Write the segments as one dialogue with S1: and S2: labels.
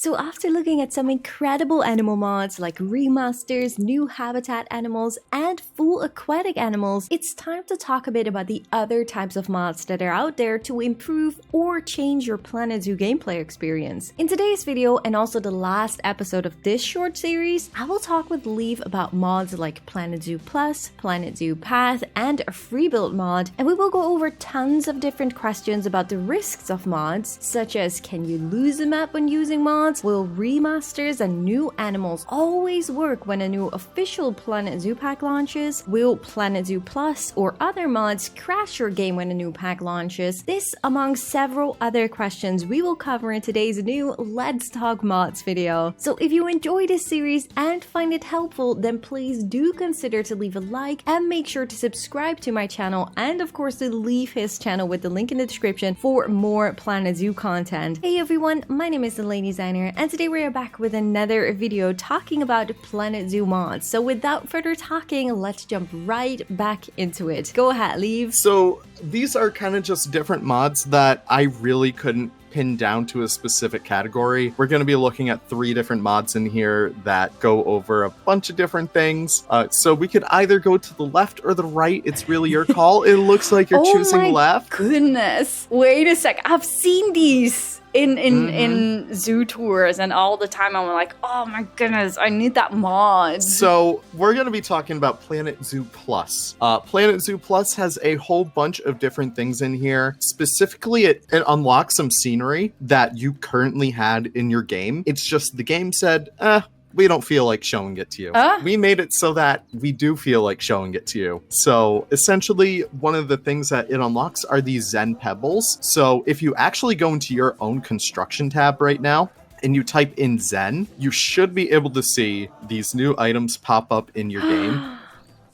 S1: So after looking at some incredible animal mods like remasters, new habitat animals, and full aquatic animals, it's time to talk a bit about the other types of mods that are out there to improve or change your Planet Zoo gameplay experience. In today's video, and also the last episode of this short series, I will talk with Leaf about mods like Planet Zoo Plus, Planet Zoo Path, and a Freebuild mod, and we will go over tons of different questions about the risks of mods, such as can you lose a map when using mods? Will remasters and new animals always work when a new official Planet Zoo Pack launches? Will Planet Zoo Plus or other mods crash your game when a new pack launches? This, among several other questions, we will cover in today's new Let's Talk Mods video. So if you enjoy this series and find it helpful, then please do consider to leave a like and make sure to subscribe to my channel, and of course to leave his channel with the link in the description for more Planet Zoo content. Hey everyone, my name is Lady Designer, and today we are back with another video talking about Planet Zoo mods. So without further talking, let's jump right back into it. Go ahead, Leave.
S2: So these are kind of just different mods that I really couldn't pin down to a specific category. We're going to be looking at 3 different mods in here that go over a bunch of different things. So we could either go to the left or the right. It's really your call. It looks like you're choosing left.
S3: Goodness. Wait a sec. I've seen these in zoo tours, and all the time I'm like, oh my goodness, I need that mod.
S2: So we're going to be talking about Planet Zoo Plus. Planet Zoo Plus has a whole bunch of different things in here. Specifically, it unlocks some scenery that you currently had in your game. It's just the game said, we don't feel like showing it to you. We made it so that we do feel like showing it to you. So essentially, one of the things that it unlocks are these Zen pebbles. So if you actually go into your own construction tab right now, and you type in Zen, you should be able to see these new items pop up in your game.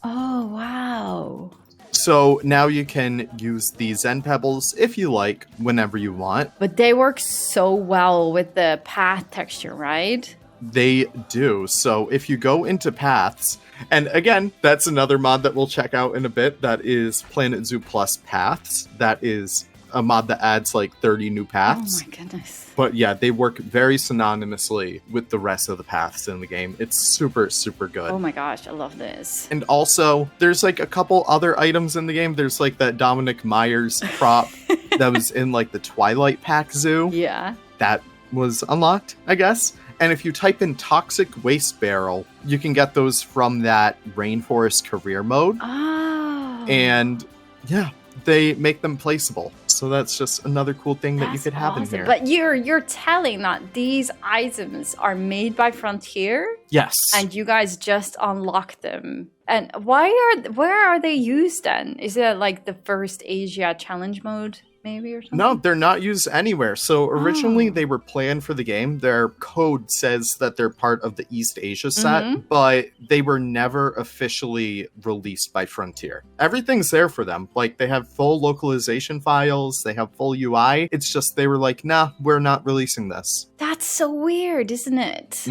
S3: Oh, wow.
S2: So now you can use the Zen pebbles if you like, whenever you want.
S3: But they work so well with the path texture, right?
S2: They do. So if you go into paths, and again, that's another mod that we'll check out in a bit. That is Planet Zoo Plus Paths. That is a mod that adds like 30 new paths.
S3: Oh my goodness.
S2: But yeah, they work very synonymously with the rest of the paths in the game. It's super, super good.
S3: Oh my gosh, I love this.
S2: And also, there's like a couple other items in the game. There's like that Dominic Myers prop that was in like the Twilight Pack Zoo.
S3: Yeah.
S2: That was unlocked, I guess. And if you type in Toxic Waste Barrel, you can get those from that Rainforest Career mode.
S3: Oh.
S2: And yeah, they make them placeable. So that's just another cool thing that you could have in here.
S3: But you're telling that these items are made by Frontier?
S2: Yes.
S3: And you guys just unlock them. And where are they used then? Is it like the first Asia challenge mode? Maybe or something?
S2: No, they're not used anywhere. So originally they were planned for the game. Their code says that they're part of the East Asia set, but they were never officially released by Frontier. Everything's there for them. Like they have full localization files, they have full UI. It's just they were like, nah, we're not releasing this.
S3: That's so weird, isn't it?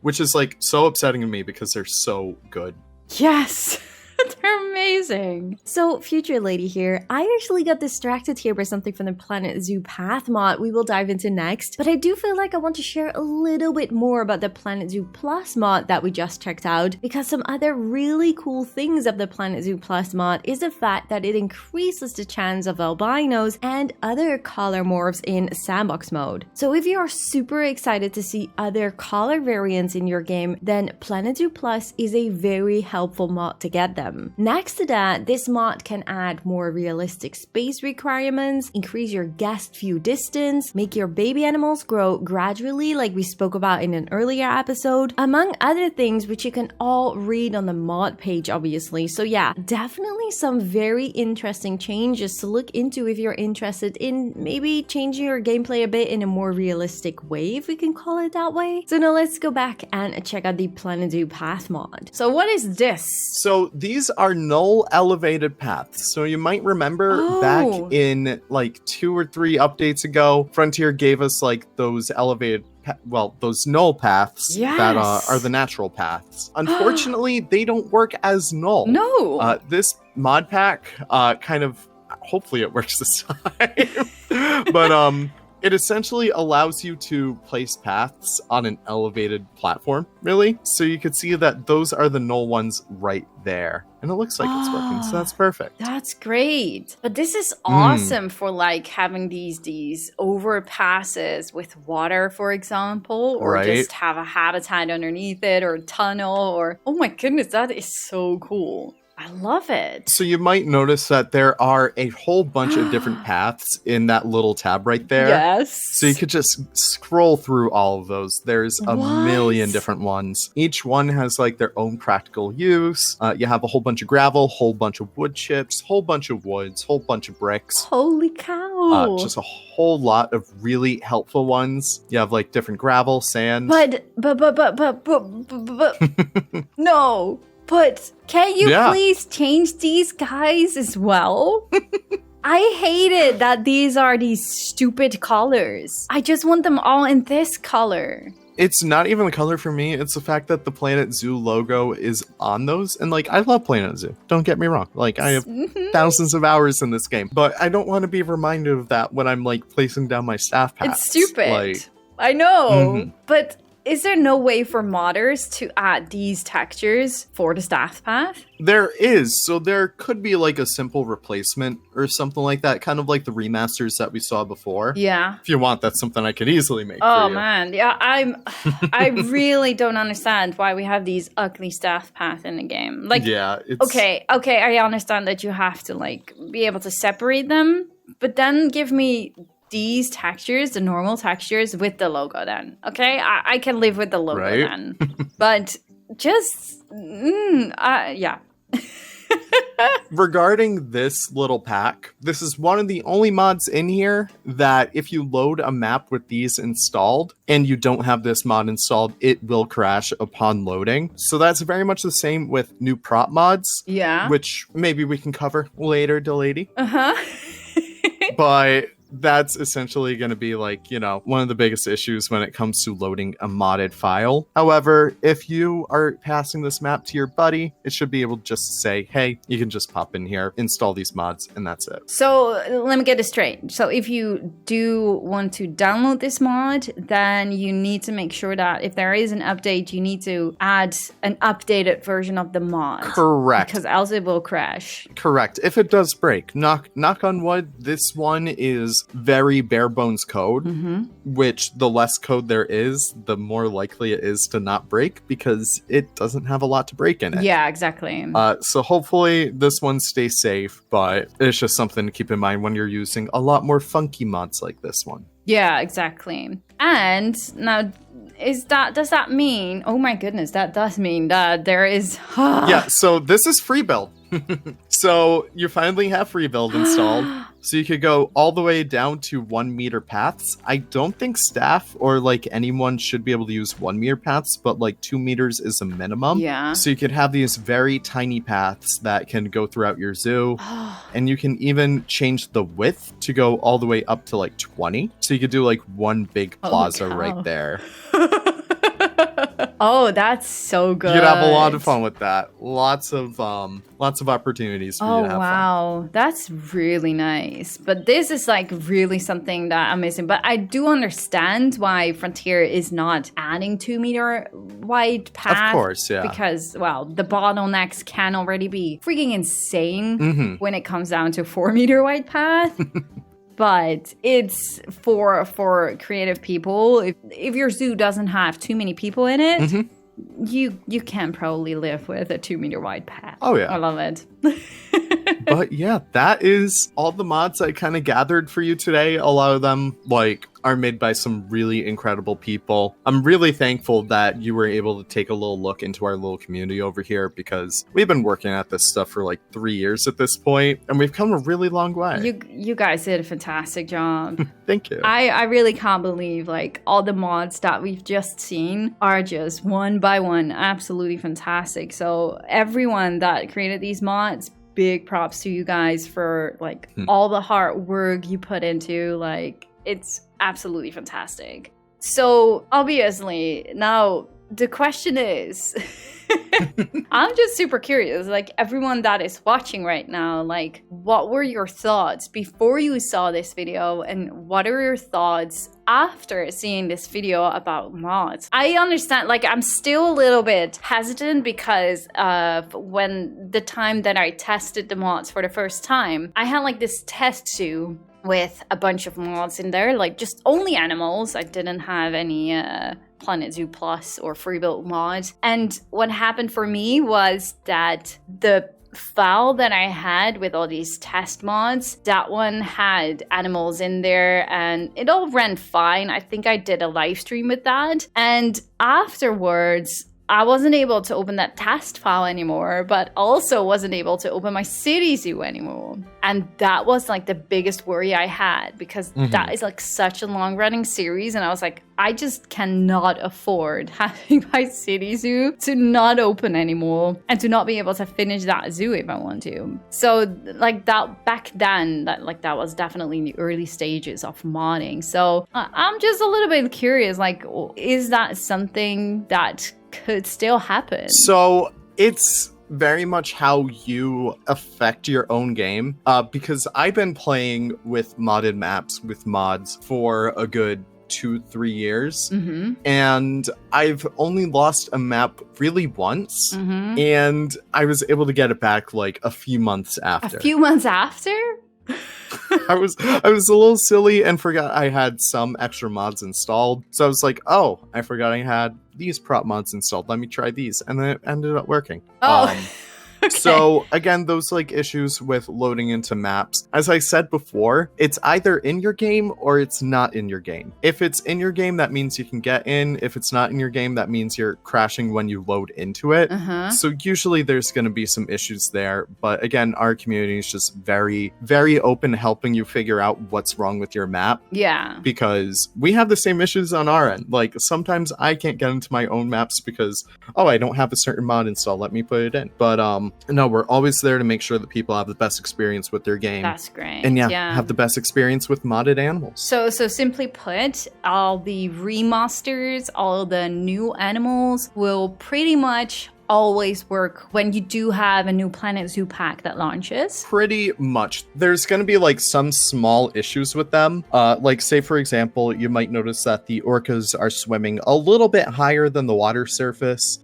S2: Which is like so upsetting to me because they're so good.
S3: Yes. They're amazing.
S1: So, future lady here, I actually got distracted here by something from the Planet Zoo Path mod we will dive into next, but I do feel like I want to share a little bit more about the Planet Zoo Plus mod that we just checked out, because some other really cool things of the Planet Zoo Plus mod is the fact that it increases the chance of albinos and other color morphs in sandbox mode. So if you are super excited to see other color variants in your game, then Planet Zoo Plus is a very helpful mod to get them. Next to that, this mod can add more realistic space requirements, increase your guest view distance, make your baby animals grow gradually like we spoke about in an earlier episode, among other things which you can all read on the mod page obviously. So yeah, definitely some very interesting changes to look into if you're interested in maybe changing your gameplay a bit in a more realistic way, if we can call it that way. So now let's go back and check out the Planet Zoo Path mod.
S3: So what is this?
S2: So these are null elevated paths. So you might remember back in like 2 or 3 updates ago, Frontier gave us like those elevated those null paths that are the natural paths. Unfortunately, they don't work as null.
S3: No.
S2: This mod pack kind of, hopefully it works this time, but It essentially allows you to place paths on an elevated platform, really. So you can see that those are the null ones right there. And it looks like it's working, so that's perfect.
S3: That's great. But this is awesome for like having these overpasses with water, for example, or just have a habitat underneath it, or a tunnel, or oh my goodness, that is so cool. I love it.
S2: So you might notice that there are a whole bunch of different paths in that little tab right there.
S3: Yes.
S2: So you could just scroll through all of those. There's a million different ones. Each one has like their own practical use. You have a whole bunch of gravel, whole bunch of wood chips, whole bunch of woods, whole bunch of bricks.
S3: Holy cow.
S2: Just a whole lot of really helpful ones. You have like different gravel, sand.
S3: But no. But can you please change these guys as well? I hated that these are these stupid colors. I just want them all in this color.
S2: It's not even the color for me. It's the fact that the Planet Zoo logo is on those. And like, I love Planet Zoo. Don't get me wrong. Like, I have thousands of hours in this game. But I don't want to be reminded of that when I'm like placing down my staff paths.
S3: It's stupid.
S2: Like,
S3: I know. But is there no way for modders to add these textures for the staff path?
S2: There is. So there could be like a simple replacement or something like that, kind of like the remasters that we saw before.
S3: Yeah.
S2: If you want, that's something I could easily make for you.
S3: Oh man, yeah, I really don't understand why we have these ugly staff paths in the game. Like,
S2: yeah, it's...
S3: okay, I understand that you have to like be able to separate them, but then give me these textures, the normal textures with the logo then. Okay, I can live with the logo then. But just, yeah.
S2: Regarding this little pack, this is one of the only mods in here that if you load a map with these installed and you don't have this mod installed, it will crash upon loading. So that's very much the same with new prop mods.
S3: Yeah.
S2: Which maybe we can cover later, Delady.
S3: But
S2: that's essentially going to be like, you know, one of the biggest issues when it comes to loading a modded file. However, if you are passing this map to your buddy, it should be able to just say, hey, you can just pop in here, install these mods, and that's it.
S3: So let me get this straight. So if you do want to download this mod, then you need to make sure that if there is an update, you need to add an updated version of the mod.
S2: Correct.
S3: Because else it will crash.
S2: Correct. If it does break, knock on wood, this one is very bare bones code, which the less code there is, the more likely it is to not break because it doesn't have a lot to break in it.
S3: Yeah, exactly.
S2: So hopefully this one stays safe, but it's just something to keep in mind when you're using a lot more funky mods like this one.
S3: Yeah, exactly. And now, does that mean, oh my goodness, that does mean that there is...
S2: Yeah, so this is Freebuild. So you finally have Freebuild installed. So you could go all the way down to 1 meter paths. I don't think staff or like anyone should be able to use 1 meter paths, but like 2 meters is a minimum.
S3: Yeah.
S2: So you could have these very tiny paths that can go throughout your zoo. And you can even change the width to go all the way up to like 20. So you could do like one big plaza right there.
S3: Oh, that's so good.
S2: You'd have a lot of fun with that. Lots of opportunities for you to have fun.
S3: That's really nice. But this is like really something that I'm missing. But I do understand why Frontier is not adding 2 meter wide paths.
S2: Of course, yeah.
S3: Because, well, the bottlenecks can already be freaking insane when it comes down to 4 meter wide path. But it's for creative people. If your zoo doesn't have too many people in it, you can probably live with a 2 meter wide path.
S2: Oh yeah,
S3: I love it.
S2: But yeah, that is all the mods I kind of gathered for you today. A lot of them like are made by some really incredible people. I'm really thankful that you were able to take a little look into our little community over here because we've been working at this stuff for like 3 years at this point, and we've come a really long way.
S3: You guys did a fantastic job.
S2: Thank you.
S3: I really can't believe like all the mods that we've just seen are just one by one absolutely fantastic. So everyone that created these mods, big props to you guys for like all the hard work you put into, like it's absolutely fantastic. So obviously now the question is I'm just super curious, like everyone that is watching right now, like what were your thoughts before you saw this video and what are your thoughts after seeing this video about mods? I understand, like I'm still a little bit hesitant because of when the time that I tested the mods for the first time, I had like this test zoo with a bunch of mods in there, like just only animals. I didn't have any Planet Zoo Plus or Freebuild Mod. And what happened for me was that the file that I had with all these test mods, that one had animals in there and it all ran fine. I think I did a live stream with that. And afterwards, I wasn't able to open that test file anymore, but also wasn't able to open my city zoo anymore. And that was like the biggest worry I had because that is like such a long running series. And I was like, I just cannot afford having my city zoo to not open anymore and to not be able to finish that zoo if I want to. So like that back then, that was definitely in the early stages of modding. So I'm just a little bit curious, like, is that something that could still happen?
S2: So it's very much how you affect your own game, because I've been playing with modded maps with mods for a good 2-3 years, and I've only lost a map really once, and I was able to get it back like a few months after.
S3: A few months after?
S2: I was a little silly and forgot I had some extra mods installed. So I was like, oh, I forgot I had these prop mods installed. Let me try these. And then it ended up working.
S3: Oh, okay.
S2: So again, those like issues with loading into maps. As I said before, it's either in your game or it's not in your game. If it's in your game, that means you can get in. If it's not in your game, that means you're crashing when you load into it. So usually there's going to be some issues there. But again, our community is just very, very open, helping you figure out what's wrong with your map.
S3: Yeah.
S2: Because we have the same issues on our end. Like sometimes I can't get into my own maps because, oh, I don't have a certain mod installed. Let me put it in. But no, we're always there to make sure that people have the best experience with their game.
S3: That's great.
S2: And yeah, have the best experience with modded animals.
S3: So simply put, all the remasters, all the new animals will pretty much always work when you do have a new Planet Zoo Pack that launches?
S2: Pretty much. There's going to be like some small issues with them. Like say for example, you might notice that the orcas are swimming a little bit higher than the water surface.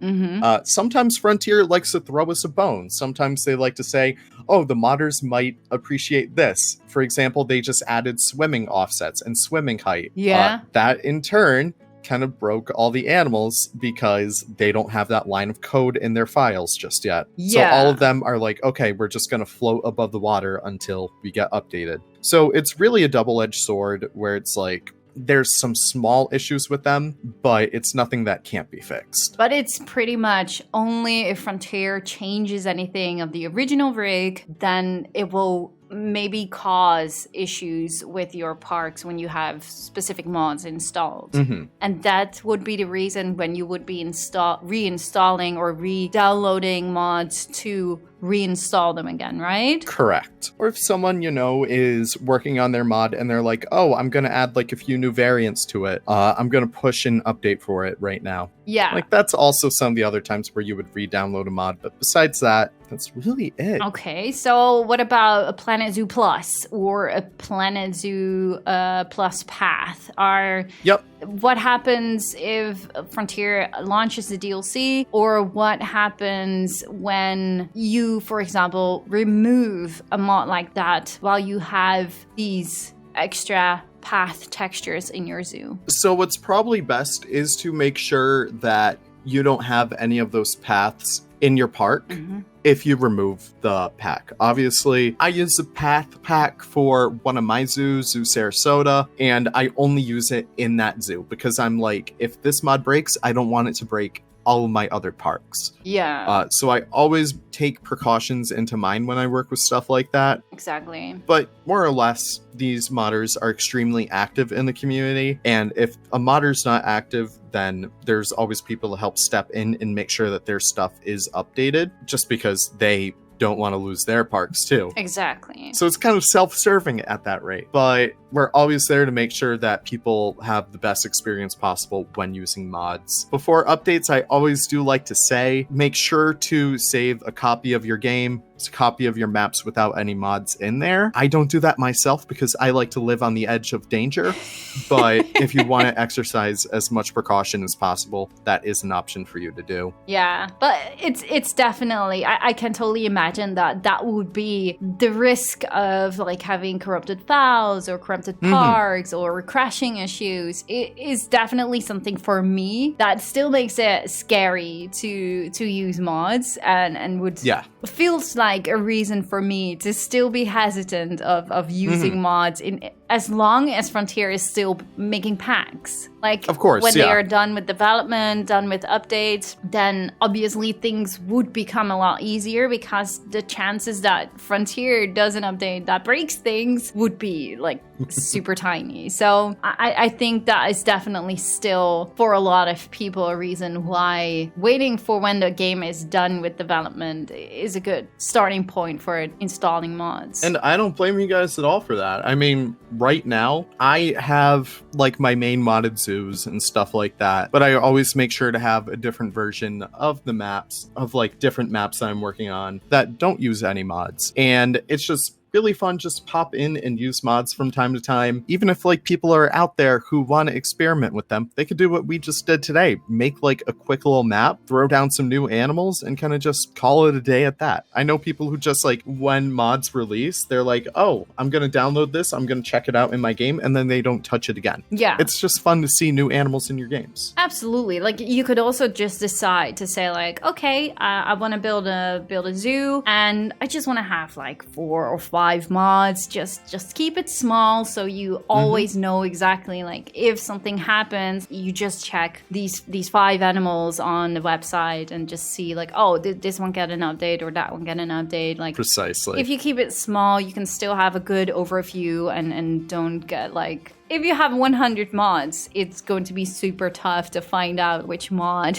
S2: Sometimes Frontier likes to throw us a bone. Sometimes they like to say, oh, the modders might appreciate this. For example, they just added swimming offsets and swimming height.
S3: Yeah.
S2: That in turn kind of broke all the animals because they don't have that line of code in their files just yet.
S3: Yeah.
S2: So all of them are like, okay, we're just going to float above the water until we get updated. So it's really a double-edged sword where it's like, there's some small issues with them, but it's nothing that can't be fixed.
S3: But it's pretty much only if Frontier changes anything of the original rig, then it will maybe cause issues with your parks when you have specific mods installed. And that would be the reason when you would be reinstalling or re-downloading mods to reinstall them again, right?
S2: Correct. Or if someone, you know, is working on their mod and they're like, oh, I'm going to add like a few new variants to it. I'm going to push an update for it right now.
S3: Yeah.
S2: Like that's also some of the other times where you would re-download a mod. But besides that, that's really it.
S3: Okay, so what about a Planet Zoo Plus or a Planet Zoo Plus Path?
S2: Yep.
S3: What happens if Frontier launches the DLC, or what happens when you, for example, remove a mod like that while you have these extra path textures in your zoo?
S2: So what's probably best is to make sure that you don't have any of those paths in your park if you remove the pack. Obviously, I use the path pack for one of my zoos, Zoo Sarasota, and I only use it in that zoo because I'm like, if this mod breaks, I don't want it to break all of my other parks.
S3: Yeah.
S2: So I always take precautions into mind when I work with stuff like that.
S3: Exactly.
S2: But more or less, these modders are extremely active in the community. And if a modder's not active, then there's always people to help step in and make sure that their stuff is updated, just because they don't want to lose their parks too.
S3: Exactly.
S2: So it's kind of self-serving at that rate. But we're always there to make sure that people have the best experience possible when using mods. Before updates, I always do like to say, make sure to save a copy of your game, a copy of your maps without any mods in there. I don't do that myself because I like to live on the edge of danger, but if you want to exercise as much precaution as possible, that is an option for you to do.
S3: Yeah, but it's definitely, I can totally imagine that would be the risk of like having corrupted files or corrupted parks or crashing issues. It is definitely something for me that still makes it scary to use mods and would feels like a reason for me to still be hesitant of using mods in as long as Frontier is still making packs. Like,
S2: of course,
S3: when they are done with development, done with updates, then obviously things would become a lot easier because the chances that Frontier does an update that breaks things would be like super tiny. So I think that is definitely still, for a lot of people, a reason why waiting for when the game is done with development is a good starting point for installing mods.
S2: And I don't blame you guys at all for that. I mean, right now, I have like my main modded zoos and stuff like that, but I always make sure to have a different version of the maps, of like different maps that I'm working on that don't use any mods. And it's just really fun, just pop in and use mods from time to time. Even if like people are out there who want to experiment with them, they could do what we just did today. Make like a quick little map, throw down some new animals, and kind of just call it a day at that. I know people who just like, when mods release, they're like, oh, I'm going to download this, I'm going to check it out in my game, and then they don't touch it again.
S3: Yeah.
S2: It's just fun to see new animals in your games.
S3: Absolutely. Like, you could also just decide to say like, okay, I want to build a zoo, and I just want to have like 4 or 5 mods. Just keep it small so you always know exactly, like, if something happens, you just check these 5 animals on the website and just see like, oh, did this one get an update or that one get an update? Like,
S2: precisely.
S3: If you keep it small, you can still have a good overview and don't get like, if you have 100 mods, it's going to be super tough to find out which mod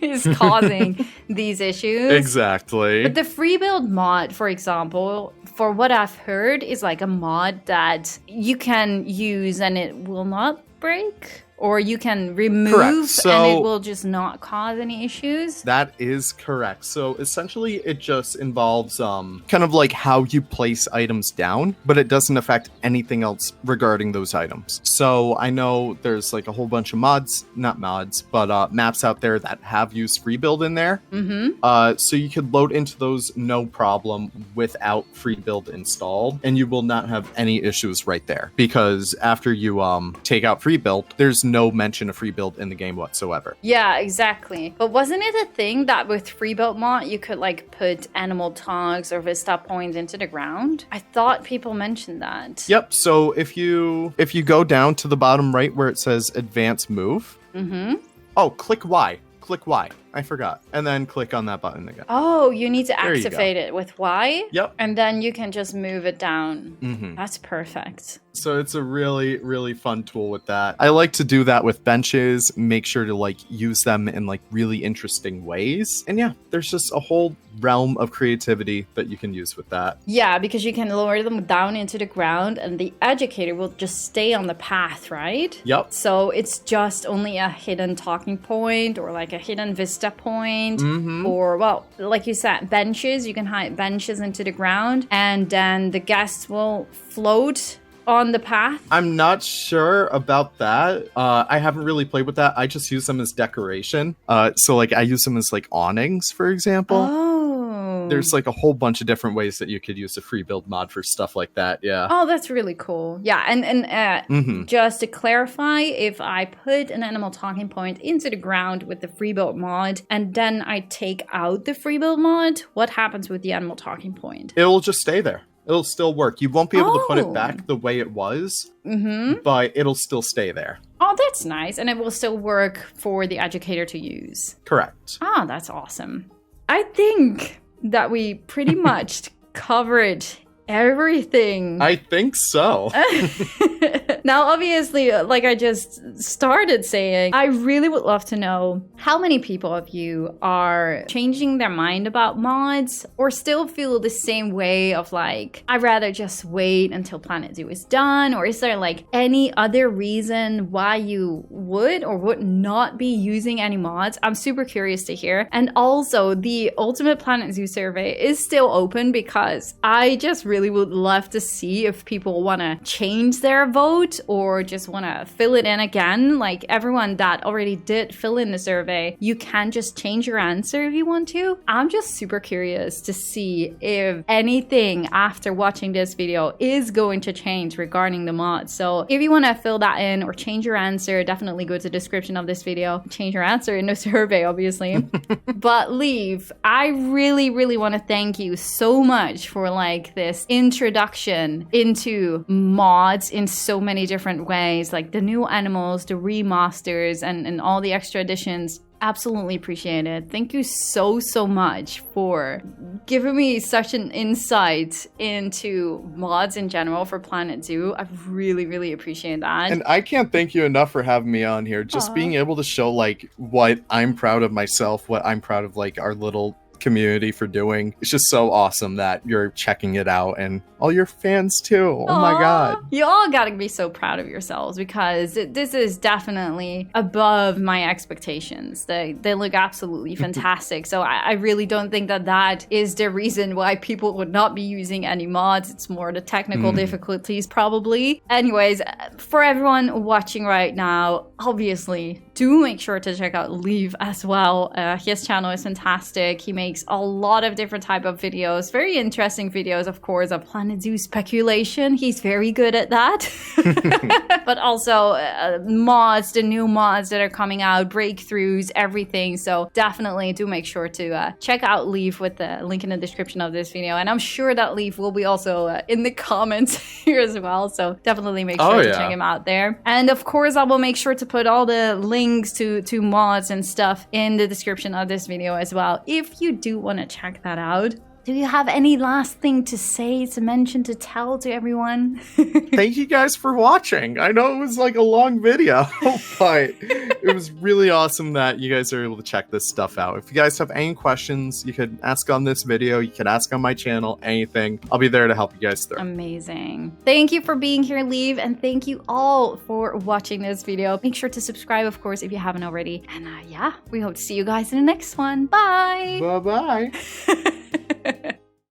S3: is causing these issues.
S2: Exactly.
S3: But the Freebuild mod, for example, for what I've heard, is like a mod that you can use and it will not break. Or you can remove and it will just not cause any issues?
S2: That is correct. So essentially it just involves kind of like how you place items down, but it doesn't affect anything else regarding those items. So I know there's like a whole bunch of maps out there that have used Freebuild in there. So you could load into those no problem without Freebuild installed, and you will not have any issues right there. Because after you take out Freebuild, there's no mention of Freebuild in the game whatsoever.
S3: Yeah, exactly. But wasn't it a thing that with Freebuild Mod you could like put animal tags or vista points into the ground? I thought people mentioned that.
S2: Yep. So if you go down to the bottom right where it says advanced move, click Y. Click Y. I forgot. And then click on that button again.
S3: Oh, you need to activate it with Y?
S2: Yep.
S3: And then you can just move it down. That's perfect.
S2: So it's a really, really fun tool with that. I like to do that with benches, make sure to like use them in like really interesting ways. And yeah, there's just a whole realm of creativity that you can use with that.
S3: Yeah, because you can lower them down into the ground and the educator will just stay on the path, right?
S2: Yep.
S3: So it's just only a hidden talking point or like a hidden vista point or, well, like you said, benches. You can hide benches into the ground and then the guests will float on the path.
S2: I'm not sure about that. I haven't really played with that. I just use them as decoration. So like I use them as like awnings, for example.
S3: Oh.
S2: There's like a whole bunch of different ways that you could use a Freebuild mod for stuff like that. Yeah.
S3: Oh, that's really cool. Yeah, and just to clarify, if I put an animal talking point into the ground with the Freebuild mod and then I take out the Freebuild mod, what happens with the animal talking point?
S2: It'll just stay there. It'll still work. You won't be able to put it back the way it was, but it'll still stay there.
S3: Oh, that's nice. And it will still work for the educator to use.
S2: Correct.
S3: Ah, that's awesome. I think that we pretty much covered everything.
S2: I think so.
S3: Now, obviously, like I just started saying, I really would love to know how many people of you are changing their mind about mods or still feel the same way of like, I'd rather just wait until Planet Zoo is done, or is there like any other reason why you would or would not be using any mods? I'm super curious to hear. And also, the Ultimate Planet Zoo survey is still open because I just really would love to see if people want to change their vote or just want to fill it in again. Like everyone that already did fill in the survey, you can just change your answer if you want to. I'm just super curious to see if anything after watching this video is going to change regarding the mod. So if you want to fill that in or change your answer, definitely go to the description of this video. Change your answer in the survey, obviously. But Leaf, I really want to thank you so much for like this introduction into mods in so many different ways, like the new animals, the remasters, and all the extra additions. Absolutely appreciate it. Thank you so much for giving me such an insight into mods in general for Planet Zoo. I really appreciate that.
S2: And I can't thank you enough for having me on here. Just being able to show like what I'm proud of myself, what I'm proud of like our little community for doing. It's just so awesome that you're checking it out and all your fans too. Oh my god.
S3: You all gotta be so proud of yourselves because this is definitely above my expectations. They look absolutely fantastic. So I really don't think that is the reason why people would not be using any mods. It's more the technical difficulties probably. Anyways, for everyone watching right now, obviously do make sure to check out Leaf as well. His channel is fantastic. He makes a lot of different type of videos, very interesting videos, of course, of Planet Zoo speculation. He's very good at that. But also mods, the new mods that are coming out, breakthroughs, everything. So definitely do make sure to check out Leaf with the link in the description of this video. And I'm sure that Leaf will be also in the comments here as well. So definitely make sure to check him out there. And of course, I will make sure to put all the links to mods and stuff in the description of this video as well, if you do want to check that out. Do you have any last thing to say, to mention, to tell to everyone?
S2: Thank you guys for watching. I know it was like a long video, but it was really awesome that you guys are able to check this stuff out. If you guys have any questions, you could ask on this video, you could ask on my channel, anything. I'll be there to help you guys through.
S3: Amazing. Thank you for being here, Leaf, and thank you all for watching this video. Make sure to subscribe, of course, if you haven't already. And yeah, we hope to see you guys in the next one. Bye!
S2: Bye-bye!